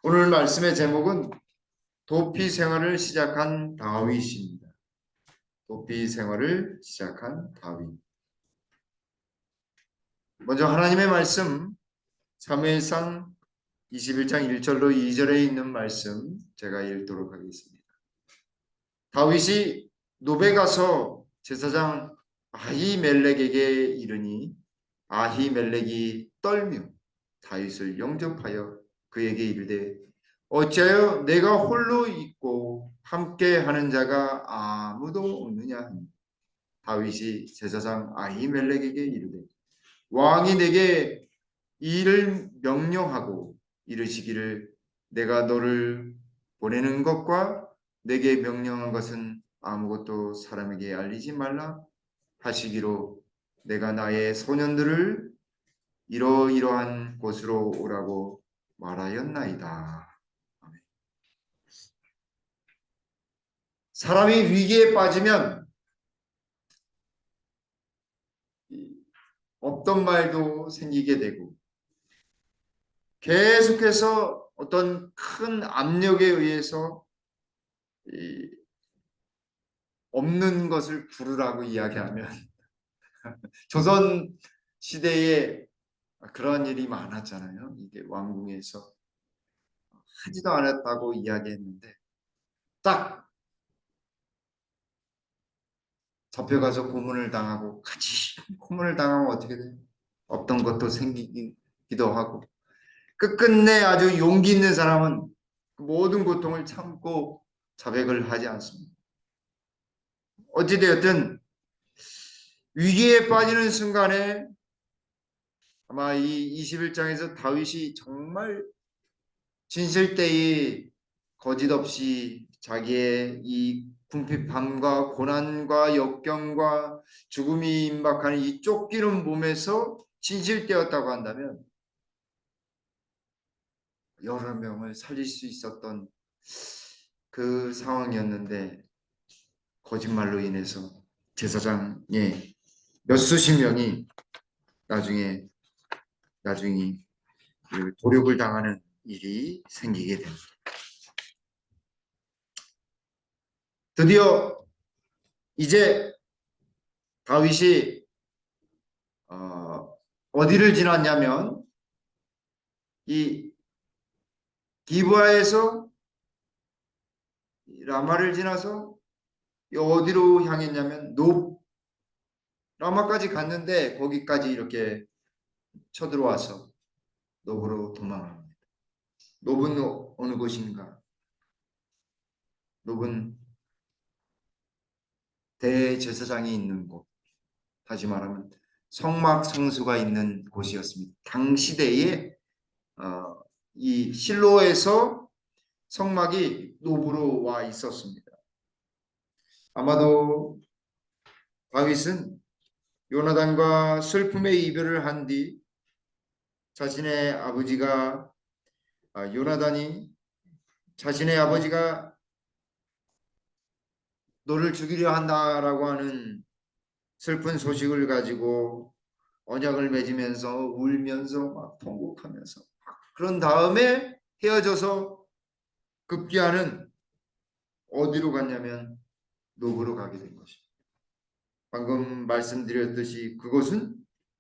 오늘 말씀의 제목은 도피 생활을 시작한 다윗입니다. 도피 생활을 시작한 다윗. 먼저 하나님의 말씀 사무엘상 21장 1절로 2절에 있는 말씀 제가 읽도록 하겠습니다. 다윗이 노베 가서 제사장 아히멜렉에게 이르니 아히멜렉이 떨며 다윗을 영접하여 그에게 이르되 어찌하여 내가 홀로 있고 함께 하는 자가 아무도 없느냐 하니 다윗이 제사장 아히멜렉에게 이르되 왕이 내게 이 일을 명령하고 이르시기를 내가 너를 보내는 것과 내게 명령한 것은 아무것도 사람에게 알리지 말라 하시기로 내가 나의 소년들을 이러이러한 곳으로 오라고 말하였나이다. 사람이 위기에 빠지면 없던 말도 생기게 되고 계속해서 어떤 큰 압력에 의해서 없는 것을 부르라고 이야기하면 조선 시대에 그런 일이 많았잖아요. 이게 왕궁에서 하지도 않았다고 이야기했는데 딱 잡혀가서 고문을 당하고 같이 고문을 당하면 어떻게 돼요? 없던 것도 생기기도 하고 끝끝내 아주 용기 있는 사람은 모든 고통을 참고 자백을 하지 않습니다. 어찌되었든 위기에 빠지는 순간에 아마 이 21장에서 다윗이 정말 진실되이 거짓없이 자기의 이 궁핍함과 고난과 역경과 죽음이 임박하는 이 쫓기는 몸에서 진실되었다고 한다면 여러 명을 살릴 수 있었던 그 상황이었는데 거짓말로 인해서 제사장의 몇 수십 명이 나중에 도륙을 당하는 일이 생기게 됩니다. 드디어 이제 다윗이 어디를 지났냐면 이 기브아에서 라마를 지나서 어디로 향했냐면 라마까지 갔는데 거기까지 이렇게 쳐들어와서 노브로 도망합니다. 노브는 어느 곳인가? 노브는 대제사장이 있는 곳, 다시 말하면 성막 성수가 있는 곳이었습니다. 당시대에 이 실로에서 성막이 노브로 와 있었습니다. 아마도 다윗은 요나단과 슬픔의 이별을 한 뒤 자신의 아버지가 요나단이 자신의 아버지가 너를 죽이려 한다라고 하는 슬픈 소식을 가지고 언약을 맺으면서 울면서 막 통곡하면서 그런 다음에 헤어져서 급기야는 어디로 갔냐면 노브로 가게 된 것입니다. 방금 말씀드렸듯이 그곳은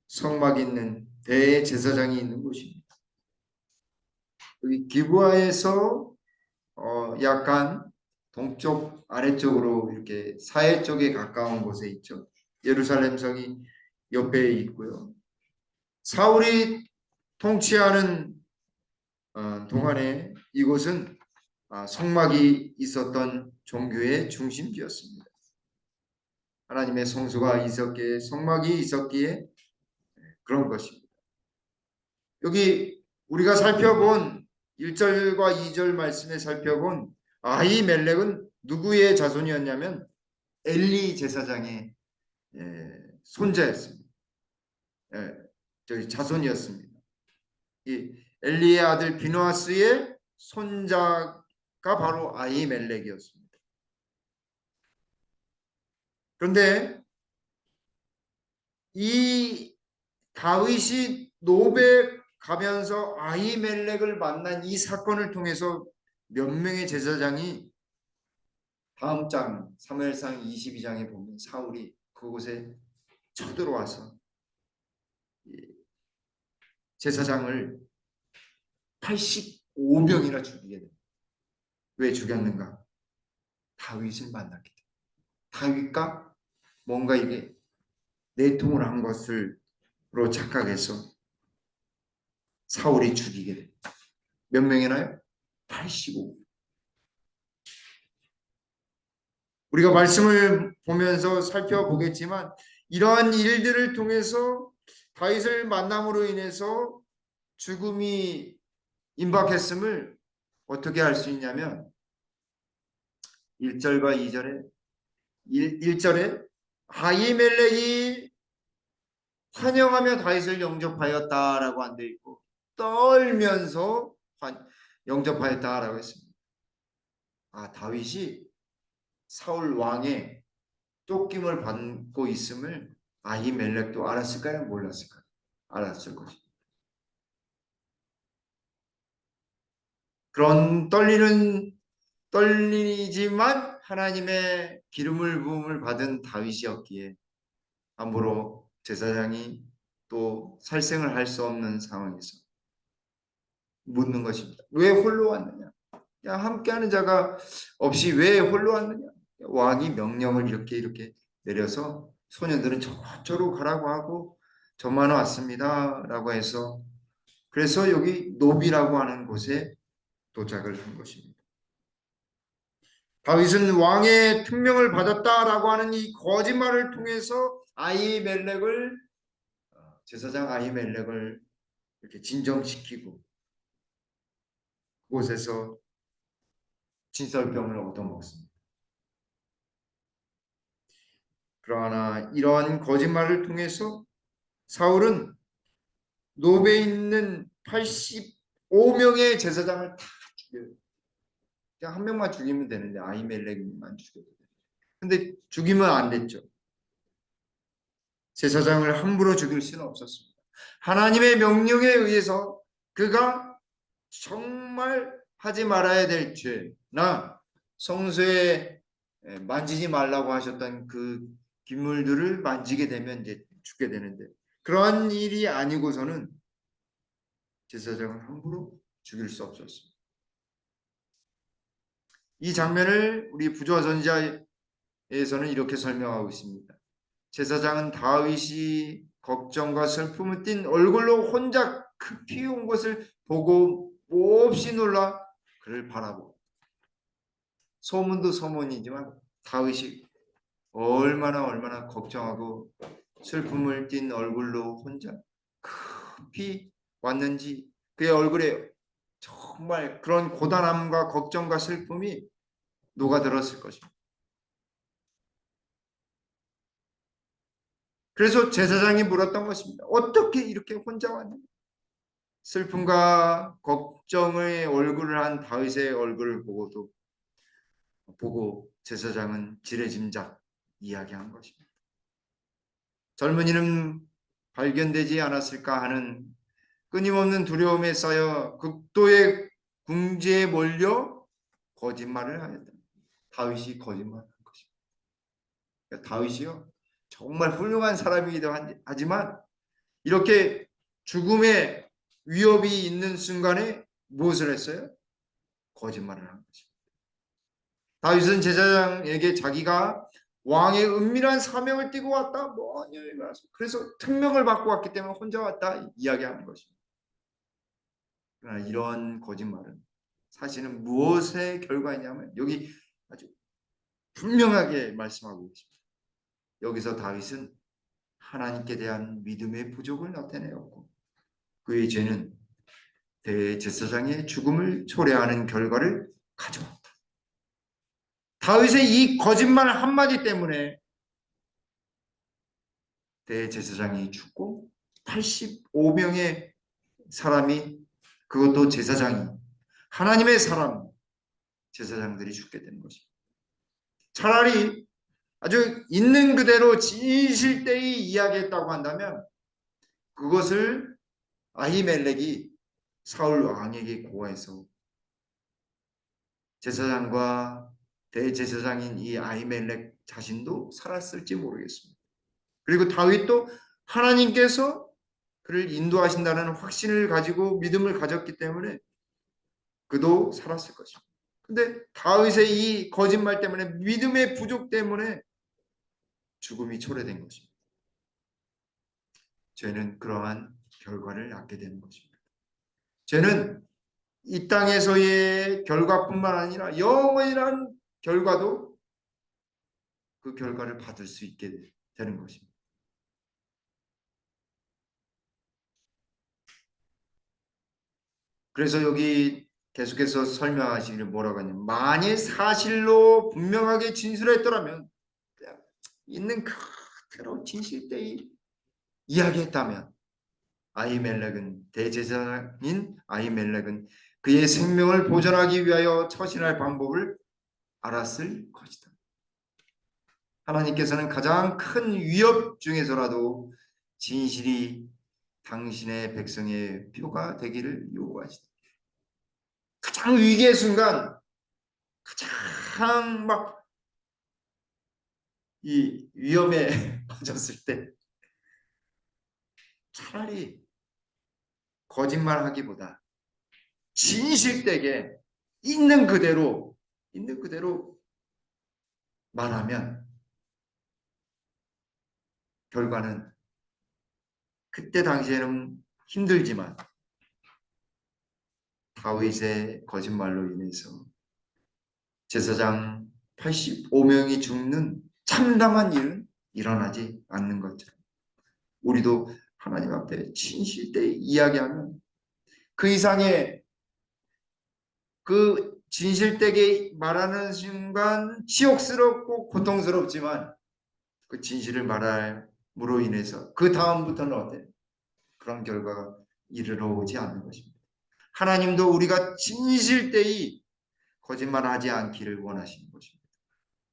성막이 있는 대제사장이 있는 곳입니다. 여기 기브아에서 약간 동쪽 아래쪽으로 이렇게 사해 쪽에 가까운 곳에 있죠. 예루살렘 성이 옆에 있고요. 사울이 통치하는 동안에 이곳은 성막이 있었던 종교의 중심지였습니다. 하나님의 성소가 있었기에 성막이 있었기에 그런 것입니다. 여기 우리가 살펴본 1절과 2절 말씀에 살펴본 아히멜렉은 누구의 자손이었냐면 엘리 제사장의 손자였습니다. 저희 자손이었습니다. 이 엘리의 아들 비누아스의 손자가 바로 아히멜렉이었습니다. 그런데 이 다윗이 노베 가면서 아히멜렉을 만난 이 사건을 통해서 몇 명의 제사장이 다음 장 사무엘상 22장에 보면 사울이 그곳에 쳐들어와서 제사장을 85명이나 죽이게 됩니다. 왜 죽였는가? 다윗을 만났기 때문에. 다윗과 뭔가 이게 내통을 한 것으로 착각해서 사울이 죽이게 됩니다. 몇 명이나요? 85. 우리가 말씀을 보면서 살펴보겠지만 이러한 일들을 통해서 다윗을 만남으로 인해서 죽음이 임박했음을 어떻게 알 수 있냐면 1절과 2절에 1절에 아히멜렉이 환영하며 다윗을 영접하였다라고 안 돼 있고 떨면서 영접하였다라고 했습니다. 아, 다윗이 사울 왕의 쫓김을 받고 있음을 아히멜렉도 알았을까요? 몰랐을까요? 알았을 것입니다. 그런 떨리지만 하나님의 기름을 부음을 받은 다윗이었기에 함부로 제사장이 또 살생을 할 수 없는 상황에서 묻는 것입니다. 왜 홀로 왔느냐? 야, 함께하는 자가 없이 왜 홀로 왔느냐? 왕이 명령을 이렇게 내려서 소년들은 저쪽으로 가라고 하고 저만 왔습니다. 라고 해서 그래서 여기 노비라고 하는 곳에 도착을 한 것입니다. 다윗은 왕의 특명을 받았다라고 하는 이 거짓말을 통해서 아히멜렉을 제사장 아히멜렉을 이렇게 진정시키고 그곳에서 진설병을 얻어먹습니다. 그러나 이러한 거짓말을 통해서 사울은 노베에 있는 85명의 제사장을 다 죽여요. 그냥 한 명만 죽이면 되는데 아히멜렉만 죽여도 돼요. 근데 죽이면 안 됐죠. 제사장을 함부로 죽일 수는 없었습니다. 하나님의 명령에 의해서 그가 정말 하지 말아야 될 죄나 성소에 만지지 말라고 하셨던 그 기물들을 만지게 되면 이제 죽게 되는데 그러한 일이 아니고서는 제사장을 함부로 죽일 수 없었습니다. 이 장면을 우리 부조선지자에서는 이렇게 설명하고 있습니다. 제사장은 다윗이 걱정과 슬픔을 띤 얼굴로 혼자 급히 온 것을 보고 몹시 놀라 그를 바라보고 소문도 소문이지만 다윗이 얼마나 걱정하고 슬픔을 띤 얼굴로 혼자 급히 왔는지 그의 얼굴에 정말 그런 고단함과 걱정과 슬픔이 녹아들었을 것입니다. 그래서 제사장이 물었던 것입니다. 어떻게 이렇게 혼자 왔느냐? 슬픔과 걱정의 얼굴을 한 다윗의 얼굴을 보고 제사장은 지레짐작 이야기한 것입니다. 젊은이는 발견되지 않았을까 하는 끊임없는 두려움에 쌓여 극도의 궁지에 몰려 거짓말을 하였다. 다윗이 거짓말한 것입니다. 그러니까 다윗이요 정말 훌륭한 사람이기도 하지만 이렇게 죽음의 위협이 있는 순간에 무엇을 했어요? 거짓말을 한 것입니다. 다윗은 제사장에게 자기가 왕의 은밀한 사명을 띠고 왔다. 그래서 특명을 받고 왔기 때문에 혼자 왔다 이야기하는 것입니다. 그러나 이런 거짓말은 사실은 무엇의 결과이냐면 여기 아주 분명하게 말씀하고 있습니다. 여기서 다윗은 하나님께 대한 믿음의 부족을 나타내었고 그의 죄는 대제사장의 죽음을 초래하는 결과를 가져왔다. 다윗의 이 거짓말 한마디 때문에 대제사장이 죽고 85명의 사람이 그것도 제사장이 하나님의 사람 제사장들이 죽게 되는 것입니다. 차라리 아주 있는 그대로 진실되이 이야기했다고 한다면 그것을 아히멜렉이 사울 왕에게 고해서 제사장과 대제사장인 이 아히멜렉 자신도 살았을지 모르겠습니다. 그리고 다윗도 하나님께서 그를 인도하신다는 확신을 가지고 믿음을 가졌기 때문에 그도 살았을 것입니다. 근데 다윗의 이 거짓말 때문에, 믿음의 부족 때문에 죽음이 초래된 것입니다. 죄는 그러한 결과를 낳게 되는 것입니다. 죄는 이 땅에서의 결과뿐만 아니라 영원이란 결과도 그 결과를 받을 수 있게 되는 것입니다. 그래서 여기 계속해서 설명하시기를 뭐라고 하냐면, 만일 사실로 분명하게 진술했더라면, 있는 그대로 진실되이 이야기했다면, 아히멜렉은, 대제사장인 아히멜렉은 그의 생명을 보존하기 위하여 처신할 방법을 알았을 것이다. 하나님께서는 가장 큰 위협 중에서라도 진실이 당신의 백성의 표가 되기를 요구하시다. 가장 위기의 순간, 가장 막 이 위험에 빠졌을 때 차라리 거짓말하기보다 진실되게 있는 그대로 말하면 결과는, 그때 당시에는 힘들지만 다윗의 거짓말로 인해서 제사장 85명이 죽는 참담한 일은 일어나지 않는 것처럼, 우리도 하나님 앞에 진실되이 이야기하면 그 이상의, 그 진실되게 말하는 순간 치욕스럽고 고통스럽지만 그 진실을 말함으로 인해서 그 다음부터는 어때? 그런 결과가 이르러 오지 않는 것입니다. 하나님도 우리가 진실되이 거짓말하지 않기를 원하시는 것입니다.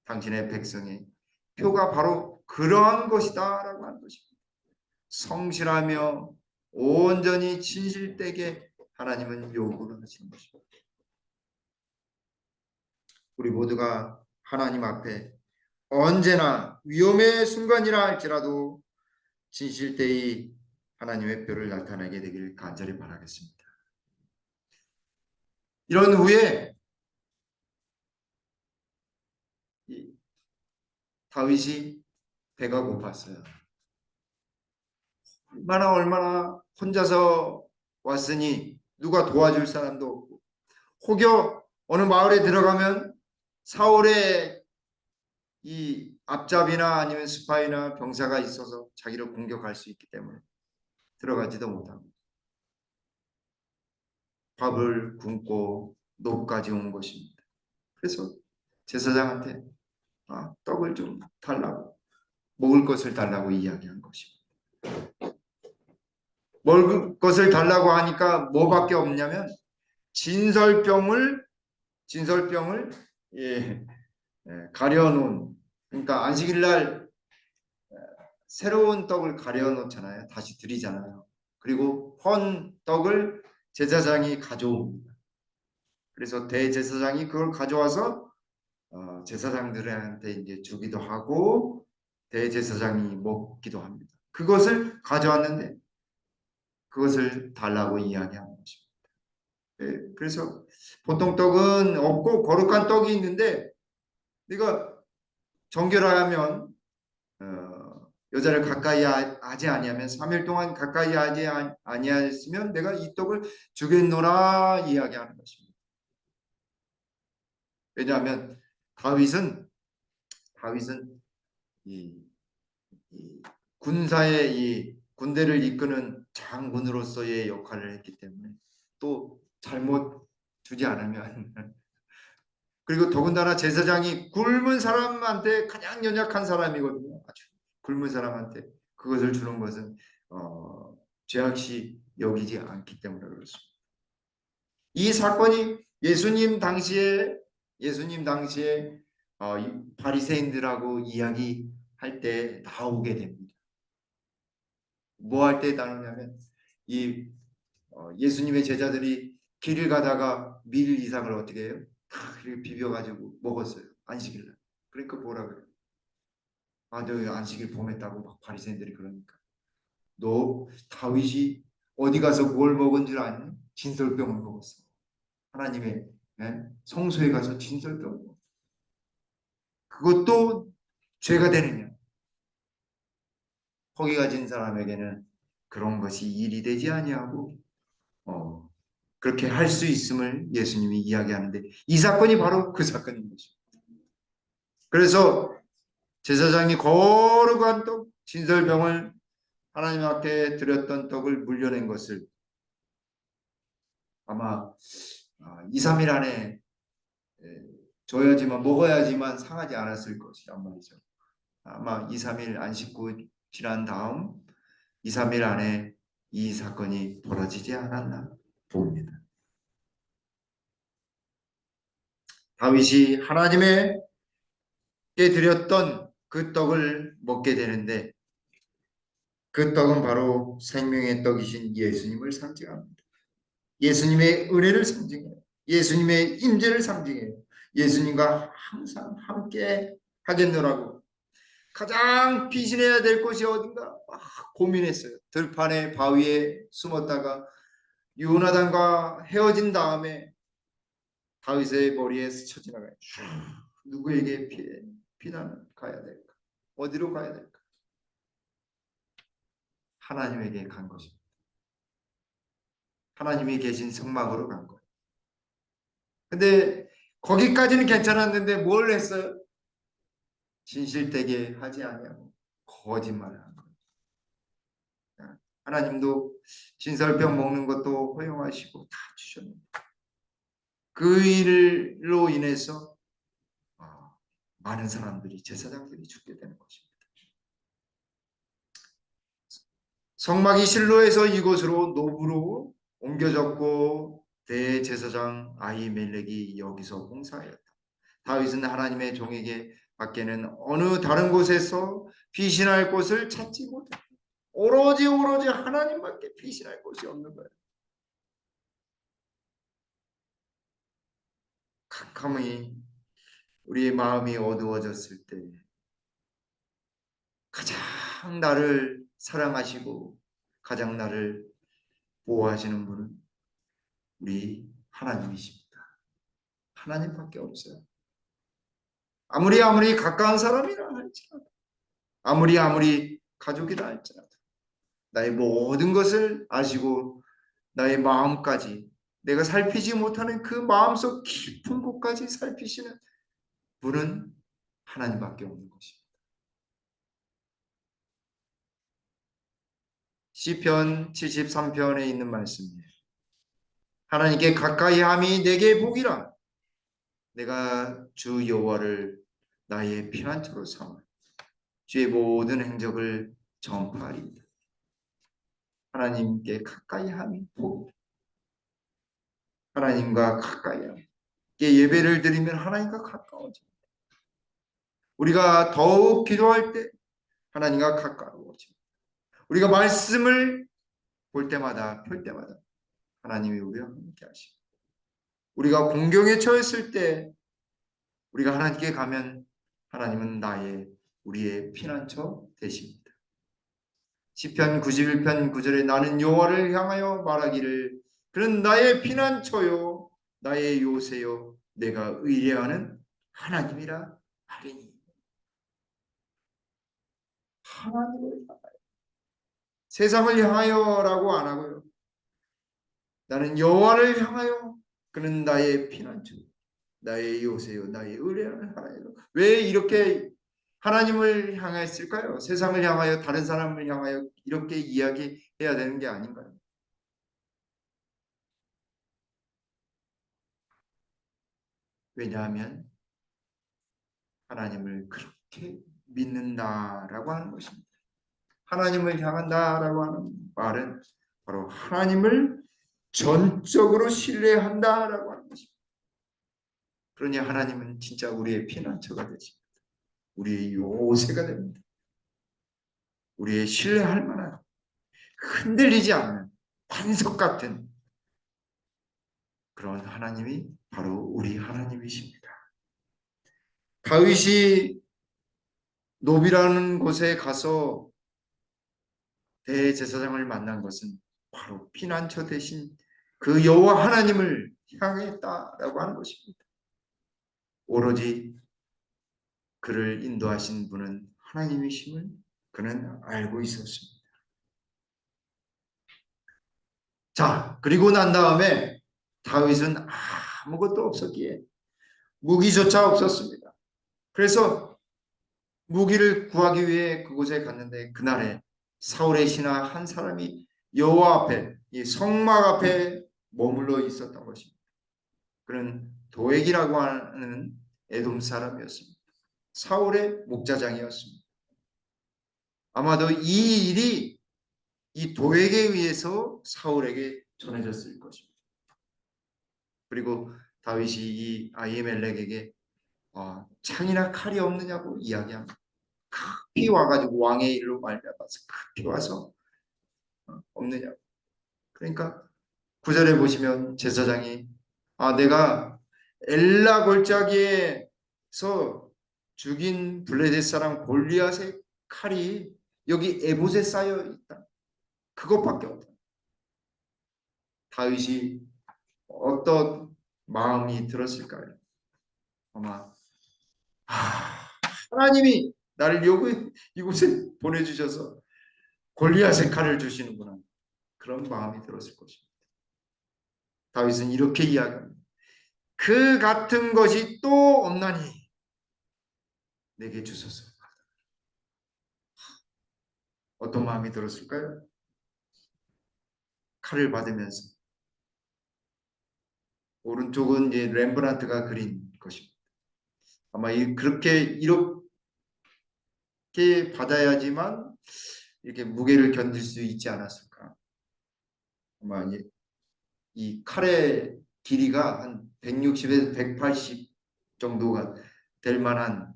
당신의 백성의 표가 바로 그러한 것이다 라고 하는 것입니다. 성실하며 온전히 진실되게 하나님은 요구를 하시는 것입니다. 우리 모두가 하나님 앞에 언제나 위험의 순간이라 할지라도 진실되이 하나님의 표를 나타내게 되길 간절히 바라겠습니다. 이런 후에 다윗이 배가 고팠어요. 얼마나 혼자서 왔으니 누가 도와줄 사람도 없고, 혹여 어느 마을에 들어가면 사울의 이 앞잡이나 아니면 스파이나 병사가 있어서 자기를 공격할 수 있기 때문에 들어가지도 못하고 밥을 굶고 노까지 온 것입니다. 그래서 제사장한테 떡을 좀 달라고, 먹을 것을 달라고 이야기한 것입니다. 먹을 것을 달라고 하니까 뭐밖에 없냐면 진설병을 예, 가려놓은, 그러니까 안식일날 새로운 떡을 가려놓잖아요. 다시 드리잖아요. 그리고 헌 떡을 제사장이 가져옵니다. 그래서 대제사장이 그걸 가져와서 제사장들한테 이제 주기도 하고 대제사장이 먹기도 합니다. 그것을 가져왔는데 그것을 달라고 이야기하는 것입니다. 그래서 보통 떡은 없고 거룩한 떡이 있는데, 네가 정결하면 여자를 가까이 하지 아니하면 3일 동안 가까이 하지 아니하였으면 내가 이 떡을 주겠노라 이야기하는 것입니다. 왜냐하면 다윗은 이 군사의 이 군대를 이끄는 장군으로서의 역할을 했기 때문에, 또 잘못 주지 않으면 그리고 더군다나 제사장이 굶은 사람한테, 가장 연약한 사람이거든요. 아주 굶은 사람한테 그것을 주는 것은 죄악시 여기지 않기 때문에 그렇습니다. 이 사건이 예수님 당시에 바리새인들하고 이야기할 때 나오게 됩니다. 뭐 할 때 나오냐면 이 예수님의 제자들이 길을 가다가 밀 이상을 어떻게 해요? 다 이렇게 비벼가지고 먹었어요. 안식일 날. 그러니까 뭐라 그래요? 아, 너 안식일 범했다고 막 바리새인들이 그러니까. 너 다윗이 어디 가서 뭘 먹은 줄 아니? 진설병을 먹었어. 하나님의 성소에 가서 진설병을 먹었어. 그것도 죄가 되느냐? 허기 가진 사람에게는 그런 것이 일이 되지 아니하고 어, 그렇게 할 수 있음을 예수님이 이야기하는데 이 사건이 바로 그 사건인 것입니다. 그래서 제사장이 거룩한 떡, 진설병을 하나님 앞에 드렸던 떡을 물려낸 것을 아마 2, 3일 안에 줘야지만 먹어야지만 상하지 않았을 것이란 말이죠. 아마 2, 3일 안 씻고 지난 다음 2, 3일 안에 이 사건이 벌어지지 않았나 봅니다. 다윗이 하나님께 드렸던 그 떡을 먹게 되는데 그 떡은 바로 생명의 떡이신 예수님을 상징합니다. 예수님의 은혜를 상징해요. 예수님의 임재를 상징해요. 예수님과 항상 함께 하겠노라고 가장 피신해야 될 곳이 어딘가 고민했어요. 들판의 바위에 숨었다가 요나단과 헤어진 다음에 다윗의 머리에 스쳐 지나가요. 누구에게 피난 가야 될까? 어디로 가야 될까? 하나님에게 간 것입니다. 하나님이 계신 성막으로 간 거예요. 근데 거기까지는 괜찮았는데 뭘 했어요? 진실되게 하지 아니하고 거짓말을 한 거예요. 하나님도 진설병 먹는 것도 허용하시고 다 주셨는데 그 일로 인해서 많은 사람들이 제사장들이 죽게 되는 것입니다. 성막이 실로에서 이곳으로 노브로 옮겨졌고 대제사장 아히멜렉이 여기서 봉사하였다. 다윗은 하나님의 종에게 밖에는 어느 다른 곳에서 피신할 곳을 찾지 못했다. 오로지 하나님밖에 피신할 곳이 없는 거예요. 캄캄히 우리의 마음이 어두워졌을 때 가장 나를 사랑하시고 가장 나를 보호하시는 분은 우리 하나님이십니다. 하나님밖에 없어요. 아무리 가까운 사람이라 할지라도 아무리 가족이라 할지라도 나의 모든 것을 아시고 나의 마음까지 내가 살피지 못하는 그 마음속 깊은 곳까지 살피시는 분은 하나님밖에 없는 것입니다. 시편 73편에 있는 말씀이에요. 하나님께 가까이 함이 내게 복이라. 내가 주 여호와를 나의 피난처로 삼아 주의 모든 행적을 전파하리이다. 하나님께 가까이 함이 복. 하나님과 가까이 함. 예배를 드리면 하나님과 가까워집니다. 우리가 더욱 기도할 때 하나님과 가까워집니다. 우리가 말씀을 볼 때마다 펼 때마다 하나님이 우리와 함께 하십니다. 우리가 공경에 처했을 때 우리가 하나님께 가면 하나님은 우리의 피난처 되십니다. 시편 91편 9절에 나는 여호와를 향하여 말하기를 그는 나의 피난처요 나의 요새요 내가 의뢰하는 하나님이라 하리니. 하나님을 향하여 세상을 향하여라고 안 하고요. 나는 여호와를 향하여 그는 나의 피난처 나의 요새요 나의 의뢰하는 하나님. 왜 이렇게 하나님을 향했을까요? 세상을 향하여 다른 사람을 향하여 이렇게 이야기해야 되는 게 아닌가요? 왜냐하면 하나님을 그렇게 믿는다라고 하는 것입니다. 하나님을 향한다라고 하는 말은 바로 하나님을 전적으로 신뢰한다라고 하는 것입니다. 그러니 하나님은 진짜 우리의 피난처가 되십니다. 우리의 요새가 됩니다. 우리의 신뢰할 만한 흔들리지 않는 반석 같은 그런 하나님이 바로 우리 하나님이십니다. 다윗이 노비라는 곳에 가서 대제사장을 만난 것은 바로 피난처 대신 그 여호와 하나님을 향했다라고 하는 것입니다. 오로지 그를 인도하신 분은 하나님이심을 그는 알고 있었습니다. 자, 그리고 난 다음에 다윗은 아무것도 없었기에 무기조차 없었습니다. 그래서 무기를 구하기 위해 그곳에 갔는데 그날에 사울의 신하 한 사람이 여호와 앞에 이 성막 앞에 머물러 있었던 것입니다. 그는 도액이라고 하는 에돔 사람이었습니다. 사울의 목자장이었습니다. 아마도 이 일이 이 도액에 의해서 사울에게 전해졌을 것입니다. 그리고 다윗이 이 아히멜렉에게 창이나 칼이 없느냐고 이야기합니다. 급히 와가지고 왕의 일로 말미암아서 급히 와서 없느냐고. 그러니까 구절에 보시면 제사장이 내가 엘라 골짜기에서 죽인 블레셋 사람 골리앗의 칼이 여기 에봇에 쌓여 있다. 그것밖에 없다. 다윗이 어떤 마음이 들었을까요? 아마 하나님이 나를 이곳에 보내주셔서 골리앗의 칼을 주시는구나. 그런 마음이 들었을 것입니다. 다윗은 이렇게 이야기합니다. 그 같은 것이 또 없나니 내게 주소서. 어떤 마음이 들었을까요? 칼을 받으면서 오른쪽은 이제 렘브란트가 그린 것입니다. 아마 이렇게 받아야지만 이렇게 무게를 견딜 수 있지 않았을까. 아마 이 칼의 길이가 한 160에서 180 정도가 될 만한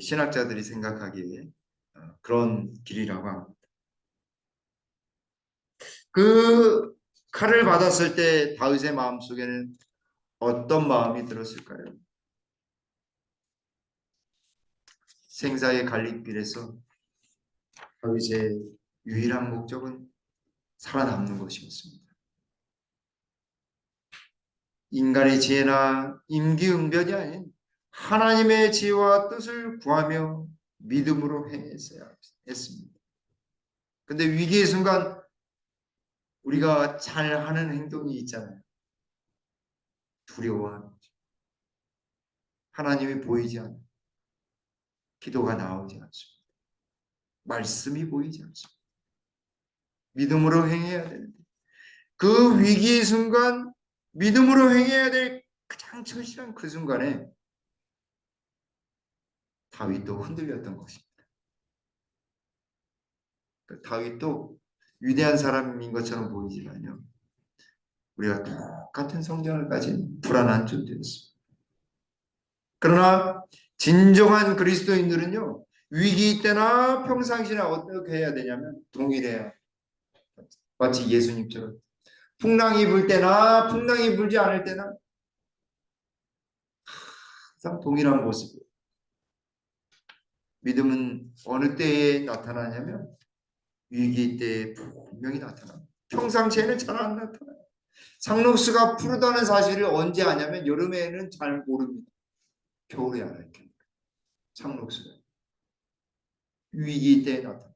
신학자들이 생각하기에 그런 길이라고 합니다. 그 칼을 받았을 때 다윗의 마음속에는 어떤 마음이 들었을까요? 생사의 갈림길에서 다윗의 유일한 목적은 살아남는 것이었습니다. 인간의 지혜나 임기응변이 아닌 하나님의 지혜와 뜻을 구하며 믿음으로 행했어야 했습니다. 근데 위기의 순간 우리가 잘하는 행동이 있잖아요. 두려워하는 거죠. 하나님이 보이지 않아요. 기도가 나오지 않습니다. 말씀이 보이지 않습니다. 믿음으로 행해야 되는데 그 위기의 순간 믿음으로 행해야 될 가장 절실한 그 순간에 다윗도 흔들렸던 것입니다. 다윗도 위대한 사람인 것처럼 보이지만요. 우리가 똑같은 성장을 가진 불안한 존재였습니다. 그러나 진정한 그리스도인들은요. 위기 때나 평상시나 어떻게 해야 되냐면 동일해요. 마치 예수님처럼 풍랑이 불 때나 풍랑이 불지 않을 때나 항상 동일한 모습이에요. 믿음은 어느 때에 나타나냐면 위기 때에 분명히 나타납니다. 평상시에는 잘 안 나타나요. 상록수가 푸르다는 사실을 언제 아냐면 여름에는 잘 모릅니다. 겨울에 알아요. 상록수가 위기 때에 나타나.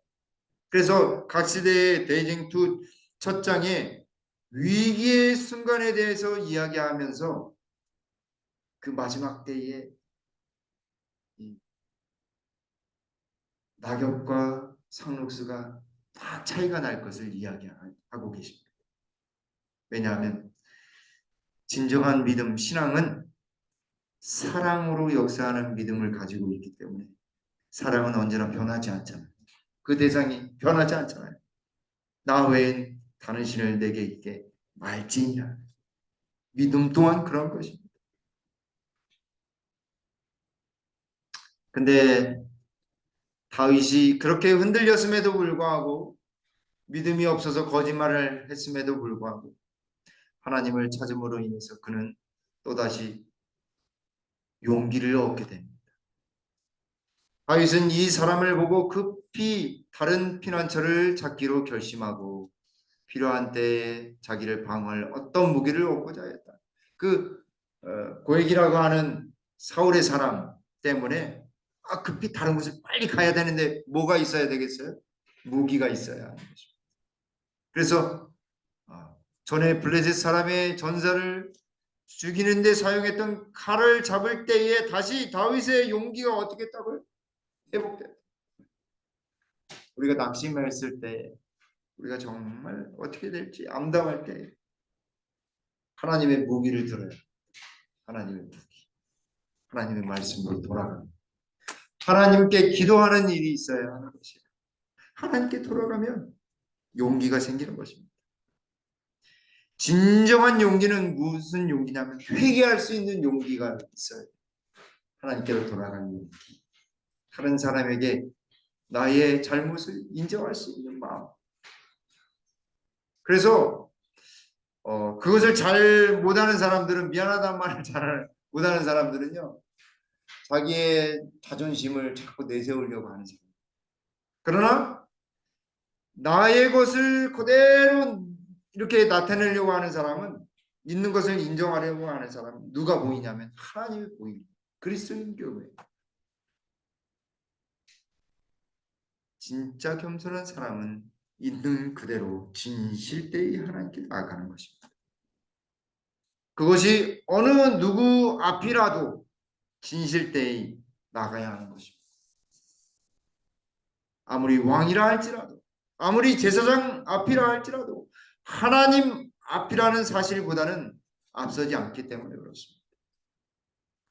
그래서 각시대의 대쟁투 첫 장에 위기의 순간에 대해서 이야기하면서 그 마지막 때에 이 낙엽과 상록수가 다 차이가 날 것을 이야기하고 계십니다. 왜냐하면 진정한 믿음, 신앙은 사랑으로 역사하는 믿음을 가지고 있기 때문에 사랑은 언제나 변하지 않잖아요. 그 대상이 변하지 않잖아요. 나 외엔 다른 신을 내게 있게 말지니라. 믿음 또한 그런 것입니다. 근데 다윗이 그렇게 흔들렸음에도 불구하고 믿음이 없어서 거짓말을 했음에도 불구하고 하나님을 찾음으로 인해서 그는 또다시 용기를 얻게 됩니다. 다윗은 이 사람을 보고 급히 다른 피난처를 찾기로 결심하고 필요한 때에 자기를 방어할 어떤 무기를 얻고자 했다. 그 고액이라고 하는 사울의 사람 때문에 급히 다른 곳에 빨리 가야 되는데 뭐가 있어야 되겠어요? 무기가 있어야 하는 것입니다. 그래서 전에 블레셋 사람의 전사를 죽이는데 사용했던 칼을 잡을 때에 다시 다윗의 용기가 어떻게 했다고요? 회복됐다. 우리가 낙심했을 때 우리가 정말 어떻게 될지 암담할 때 하나님의 무기를 들어요. 하나님의 무기. 하나님의 말씀으로 돌아가는 하나님께 기도하는 일이 있어야 하는 것이에요. 하나님께 돌아가면 용기가 생기는 것입니다. 진정한 용기는 무슨 용기냐면 회개할 수 있는 용기가 있어요. 하나님께로 돌아가는 용기. 다른 사람에게 나의 잘못을 인정할 수 있는 마음. 그래서 그것을 잘 못하는 사람들은 미안하다는 말을 잘 못하는 사람들은요. 자기의 자존심을 자꾸 내세우려고 하는 사람. 그러나 나의 것을 그대로 이렇게 나타내려고 하는 사람은 있는 것을 인정하려고 하는 사람은 누가 보이냐면 하나님이 보입니다. 그리스도인 교회. 진짜 겸손한 사람은 있는 그대로 진실되이 하나님께 나아가는 것입니다. 그것이 어느 누구 앞이라도 진실되이 나가야 하는 것입니다. 아무리 왕이라 할지라도 아무리 제사장 앞이라 할지라도 하나님 앞이라는 사실보다는 앞서지 않기 때문에 그렇습니다.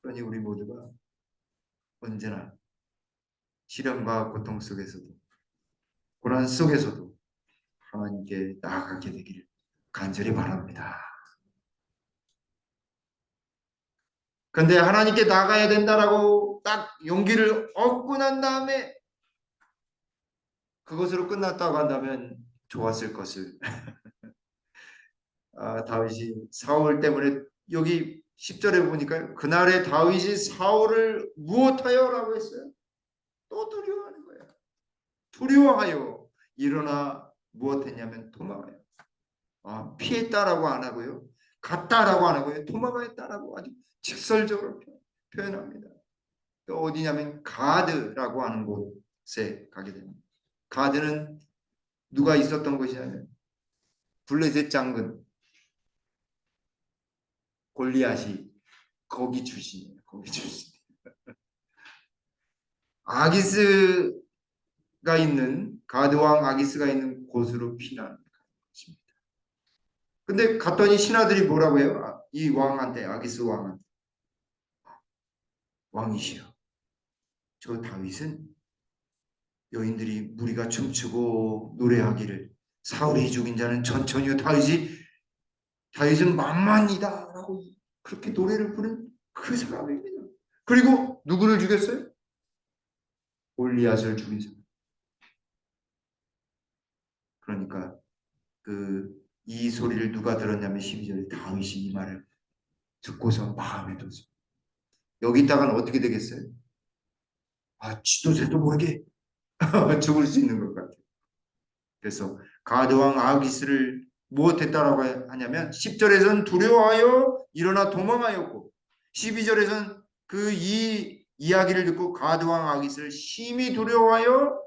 그러니 우리 모두가 언제나 시련과 고통 속에서도 고난 속에서도 하나님께 나아가게 되기를 간절히 바랍니다. 그런데 하나님께 나가야 된다라고 딱 용기를 얻고 난 다음에 그것으로 끝났다고 한다면 좋았을 것을 다윗이 사울 때문에 여기 10절에 보니까 그날에 다윗이 사울을 무엇하여 라고 했어요? 또 두려워하는 거예요. 두려워하여 일어나 무엇했냐면 도망하여. 피했다라고 안 하고요. 갔다라고 안 하고요. 도망했다라고 아주 직설적으로 표현합니다. 또 어디냐면 가드라고 하는 곳에 가게 됩니다. 가드는 누가 있었던 곳이냐면 블레셋 장군 골리앗이 거기 출신이에요. 거기 출신. 아기스가 있는 가드왕 아기스가 있는 곳으로 피난 것입니다. 근데 갔더니 신하들이 뭐라고 해요? 이 왕한테 아기스 왕한테 왕이시여. 저 다윗은 여인들이 무리가 춤추고 노래하기를 사울이 죽인 자는 천천히요 다윗은 만만이다라고 그렇게 노래를 부른 그 사람입니다. 그리고 누구를 죽였어요? 골리앗을 죽인 사람. 그러니까 이 소리를 누가 들었냐면 12절에 다윗이 이 말을 듣고서 마음에 뒀어요. 여기 있다가는 어떻게 되겠어요? 쥐도 새도 모르게 죽을 수 있는 것 같아요. 그래서 가드왕 아기스를 무엇했다라고 하냐면 10절에서는 두려워하여 일어나 도망하였고 12절에서는 그 이 이야기를 듣고 가드왕 아기스를 심히 두려워하여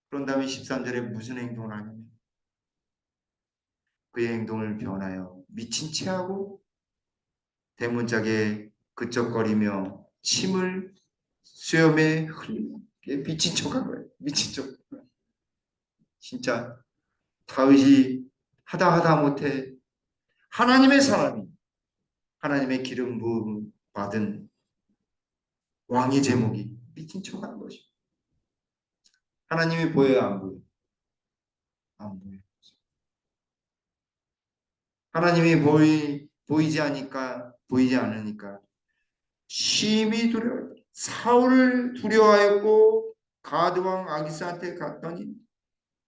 그런 다음에 13절에 무슨 행동을 하냐면 그의 행동을 변하여 미친 체하고 대문짝에 그적거리며 침을 수염에 흘리며 미친 척한 거예요. 미친 척. 진짜 다윗이 하다 못해 하나님의 사람이 하나님의 기름 부음 받은 왕의 제목이 미친 척하는 것이죠. 하나님이 보여요, 안 보여요? 안 보여요. 하나님이 보이지 않으니까 심히 두려워요. 사울을 두려워하였고 가드 왕 아기스한테 갔더니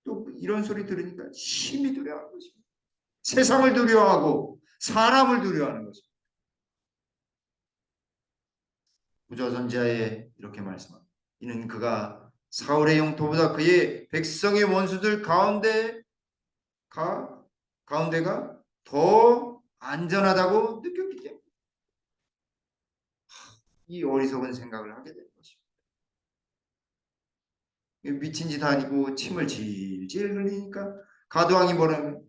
또 이런 소리 들으니까 심히 두려워하는 것입니다. 세상을 두려워하고 사람을 두려워하는 것입니다. 무저전자에 이렇게 말씀합니다. 이는 그가 사울의 영토보다 그의 백성의 원수들 가운데가 더 안전하다고 느꼈기 때문에 이 어리석은 생각을 하게 되는 것입니다. 미친 짓 아니고 침을 질질 흘리니까 가드왕이 뭐라면,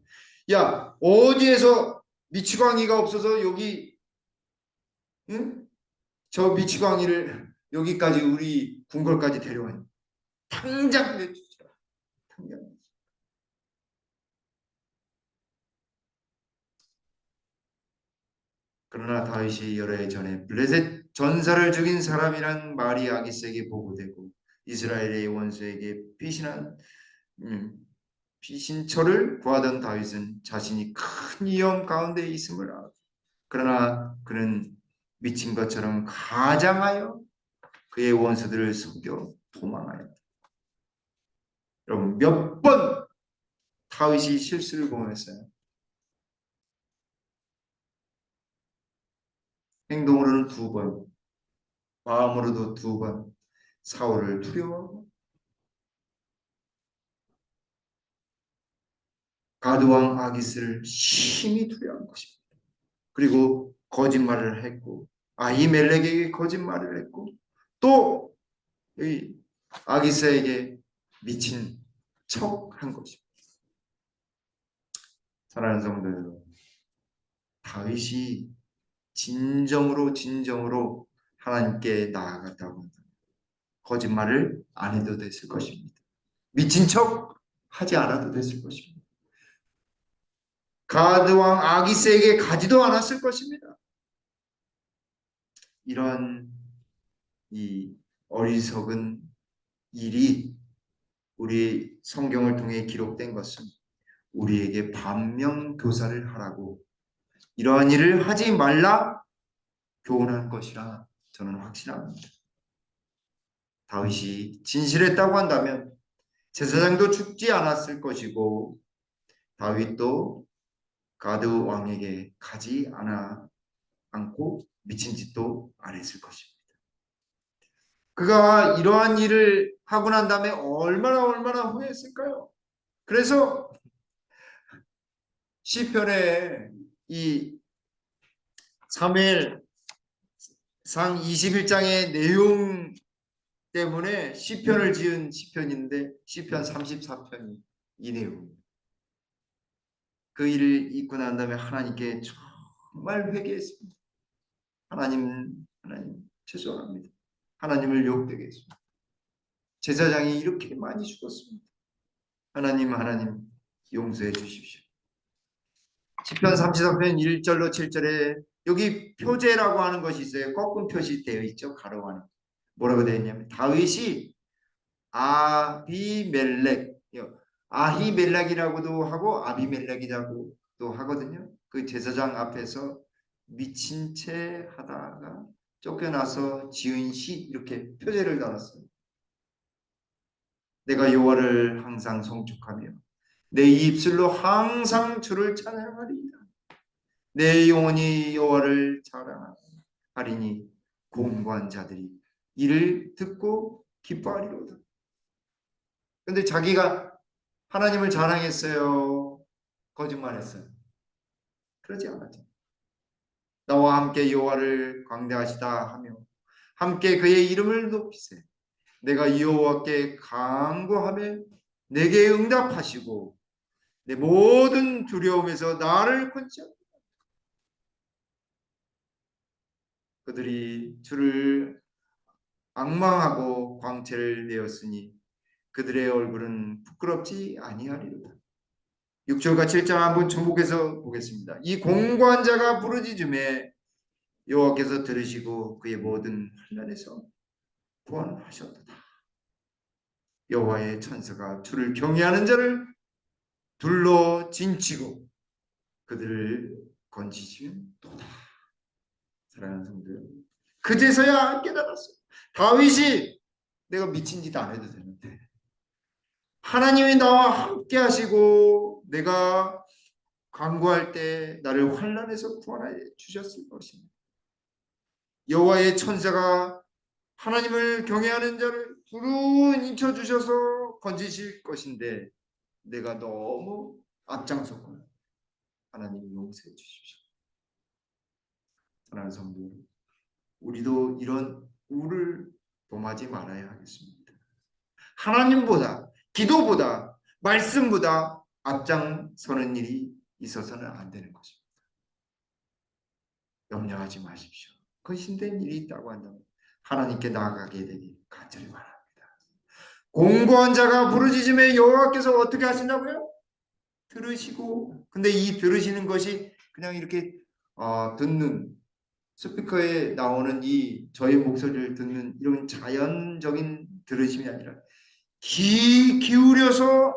야 어디에서 미치광이가 없어서 여기, 응? 저 미치광이를 여기까지 우리 궁궐까지 데려와니 당장 내주시라. 당장. 그러나 다윗이 여러 해 전에 블레셋 전사를 죽인 사람이란 말이 아기스에게 보고되고 이스라엘의 원수에게 음, 피신처를 구하던 다윗은 자신이 큰 위험 가운데 있음을 알았다. 그러나 그는 미친 것처럼 가장하여 그의 원수들을 속여 도망하였다. 여러분, 몇 번 다윗이 실수를 범했어요. 행동으로는 2번, 마음으로도 2번 사울을 두려워하고 가드왕 아기스를 심히 두려워한 것입니다. 그리고 거짓말을 했고 아히멜렉에게 거짓말을 했고 또 이 아기스에게 미친 척한 것입니다. 사랑하는 성도 여러분, 다윗이 진정으로 하나님께 나아갔다고 한다. 거짓말을 안 해도 됐을 것입니다. 미친 척 하지 않아도 됐을 것입니다. 가드왕 아기스에게 가지도 않았을 것입니다. 이런 이 어리석은 일이 우리 성경을 통해 기록된 것은 우리에게 반면교사를 하라고, 이러한 일을 하지 말라 교훈한 것이라 저는 확신합니다. 다윗이 진실했다고 한다면 제사장도 죽지 않았을 것이고 다윗도 가드 왕에게 가지 않고 미친 짓도 안 했을 것입니다. 그가 이러한 일을 하고 난 다음에 얼마나 후회했을까요? 그래서 시편에 이 사무엘상 21장의 내용 때문에 시편을 지은 시편인데 시편 34편이 이 내용입니다. 그 일을 잊고 난 다음에 하나님께 정말 회개했습니다. 하나님 죄송합니다. 하나님을 욕되게 했습니다. 제사장이 이렇게 많이 죽었습니다. 하나님 용서해 주십시오. 시편 34편 1절로 7절에 여기 표제라고 하는 것이 있어요. 거꾸로 표시되어 있죠. 가로가는. 뭐라고 되어 있냐면 다윗이 아히멜렉이라고도 하고 아비멜렉이라고도 하거든요. 그 제사장 앞에서 미친 채 하다가 쫓겨나서 지은 시 이렇게 표제를 달았어요. 내가 여호와를 항상 송축하며 내 입술로 항상 주를 찬양하리이다. 내 영혼이 여호와를 자랑하리니 공고한 자들이 이를 듣고 기뻐하리로다. 근데 자기가 하나님을 자랑했어요? 거짓말했어요? 그러지 않았죠. 나와 함께 여호와를 광대하시다 하며 함께 그의 이름을 높이세. 내가 여호와께 간구하며 내게 응답하시고 내 모든 두려움에서 나를 건지하라. 그들이 주를 앙망하고 광채를 내었으니 그들의 얼굴은 부끄럽지 아니하리로다. 6절과 7장 한번重複해서 보겠습니다. 이 공고한 자가 부르짖음에 여호와께서 들으시고 그의 모든 환난에서 구원하셨도다. 여호와의 천사가 주를 경외하는 자를 둘러 진치고 그들을 건지시면 도다. 사랑하는 성도들, 그제서야 깨달았어요. 다윗이 내가 미친 짓 안 해도 되는데 하나님이 나와 함께 하시고 내가 간구할 때 나를 환난에서 구원하여 주셨을 것입니다. 여호와의 천사가 하나님을 경외하는 자를 부르는 인쳐 주셔서 건지실 것인데 내가 너무 앞장섰구나. 하나님 용서해 주십시오. 사랑하는 성도, 우리도 이런 우를 범하지 말아야 하겠습니다. 하나님보다, 기도보다, 말씀보다 앞장서는 일이 있어서는 안 되는 것입니다. 염려하지 마십시오. 그 힘든 일이 있다고 한다면 하나님께 나아가게 되길 간절히 바랍니다. 공고한 자가 부르짖음에 여호와께서 어떻게 하신다고요? 들으시고, 근데 이 들으시는 것이 그냥 이렇게 듣는 스피커에 나오는 이 저의 목소리를 듣는 이런 자연적인 들으심이 아니라 귀 기울여서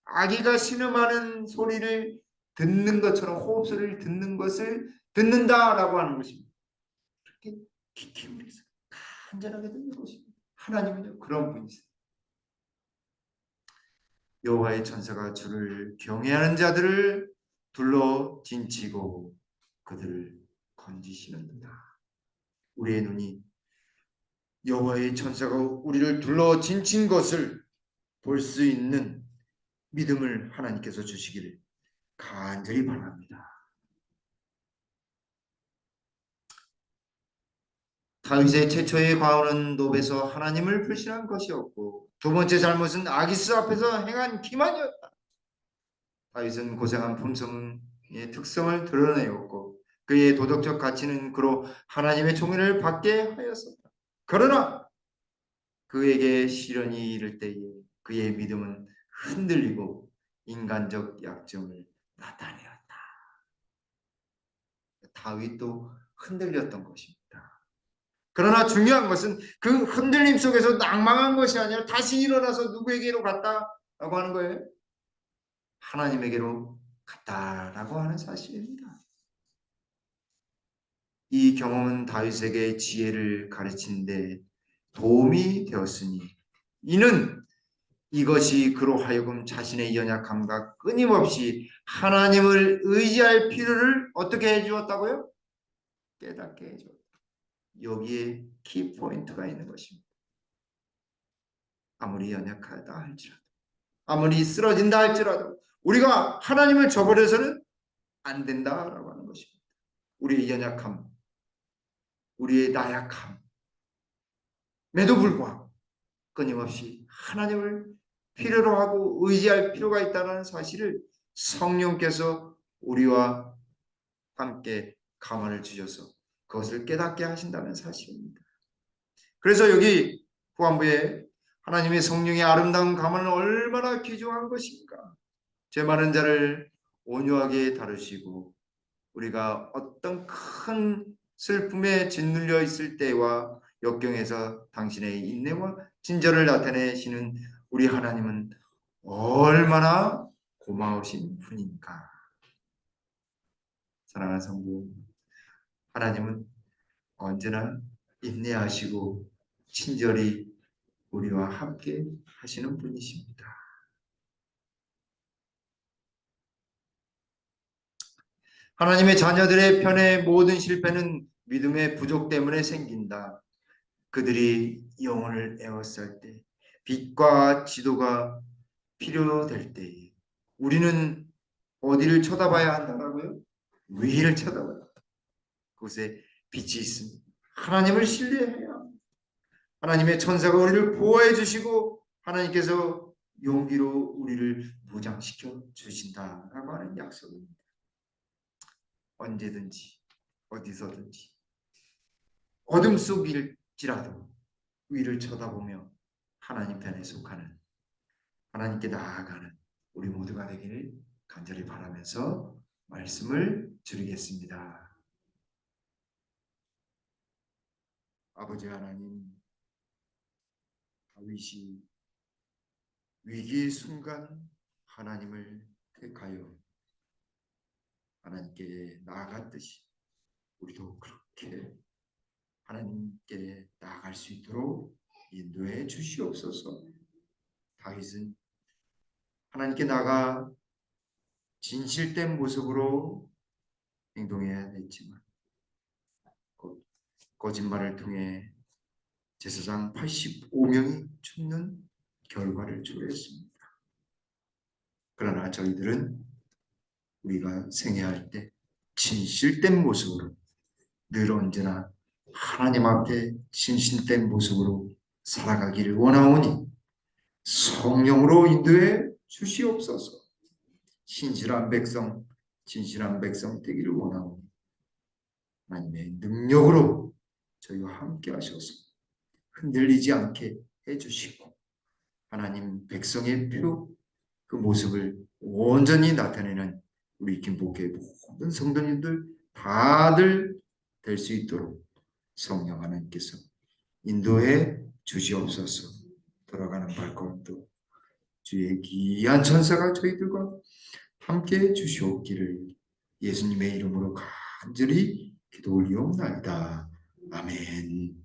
아기가 신음하는 소리를 듣는 것처럼 호흡 소리를 듣는 것을 듣는다라고 하는 것입니다. 그렇게 귀 기울여서 간절하게 듣는 것입니다. 하나님은요 그런 분이세요. 여호와의 천사가 주를 경외하는 자들을 둘러 진치고 그들을 건지시는도다. 우리의 눈이 여호와의 천사가 우리를 둘러 진친 것을 볼 수 있는 믿음을 하나님께서 주시기를 간절히 바랍니다. 다윗의 최초의 과오는 노베서 하나님을 불신한 것이었고 두 번째 잘못은 아기스 앞에서 행한 기만이었다. 다윗은 고생한 품성의 특성을 드러내었고 그의 도덕적 가치는 그로 하나님의 총애를 받게 하였었다. 그러나 그에게 시련이 이를 때에 그의 믿음은 흔들리고 인간적 약점을 나타내었다. 다윗도 흔들렸던 것입니다. 그러나 중요한 것은 그 흔들림 속에서 낭망한 것이 아니라 다시 일어나서 누구에게로 갔다라고 하는 거예요? 하나님에게로 갔다라고 하는 사실입니다. 이 경험은 다윗에게 지혜를 가르치는데 도움이 되었으니 이는 이것이 그로 하여금 자신의 연약함과 끊임없이 하나님을 의지할 필요를 어떻게 해주었다고요? 깨닫게 해주었다. 여기에 키포인트가 있는 것입니다. 아무리 연약하다 할지라도 아무리 쓰러진다 할지라도 우리가 하나님을 저버려서는 안 된다라고 하는 것입니다. 우리의 연약함, 우리의 나약함에도 불구하고 끊임없이 하나님을 필요로 하고 의지할 필요가 있다는 사실을 성령께서 우리와 함께 감화를 주셔서 그것을 깨닫게 하신다는 사실입니다. 그래서 여기 후반부에 하나님의 성령의 아름다운 감화는 얼마나 귀중한 것인가. 죄 많은 자를 온유하게 다루시고 우리가 어떤 큰 슬픔에 짓눌려 있을 때와 역경에서 당신의 인내와 친절을 나타내시는 우리 하나님은 얼마나 고마우신 분인가. 사랑하는 성도, 하나님은 언제나 인내하시고 친절히 우리와 함께 하시는 분이십니다. 하나님의 자녀들의 편의 모든 실패는 믿음의 부족 때문에 생긴다. 그들이 영혼을 에워쌀 때, 빛과 지도가 필요될 때에 우리는 어디를 쳐다봐야 한다고요? 위를 쳐다봐야 한다. 그곳에 빛이 있습니다. 하나님을 신뢰해야 합니다. 하나님의 천사가 우리를 보호해 주시고 하나님께서 용기로 우리를 무장시켜 주신다라고 하는 약속입니다. 언제든지 어디서든지 어둠 속일지라도 위를 쳐다보며 하나님 편에 속하는 하나님께 나아가는 우리 모두가 되기를 간절히 바라면서 말씀을 드리겠습니다. 아버지 하나님, 다윗이 위기의 순간 하나님을 택하여 하나님께 나아갔듯이 우리도 그렇게 하나님께 나아갈 수 있도록 인도해 주시옵소서. 다윗은 하나님께 나가 진실된 모습으로 행동해야 했지만 거짓말을 통해 제사장 85명이 죽는 결과를 초래했습니다. 그러나 저희들은 우리가 생애할 때 진실된 모습으로 늘 언제나 하나님 앞에 진실된 모습으로 살아가기를 원하오니 성령으로 인도해 주시옵소서. 진실한 백성 되기를 원하오니 하나님의 능력으로 저희와 함께 하셔서 흔들리지 않게 해주시고 하나님 백성의 그 모습을 온전히 나타내는 우리 김복회 모든 성도님들 다들 될 수 있도록 성령 하나님께서 인도해 주시옵소서. 돌아가는 발걸음도 주의 귀한 천사가 저희들과 함께 해 주시옵기를 예수님의 이름으로 간절히 기도 올리옵나이다. 아멘.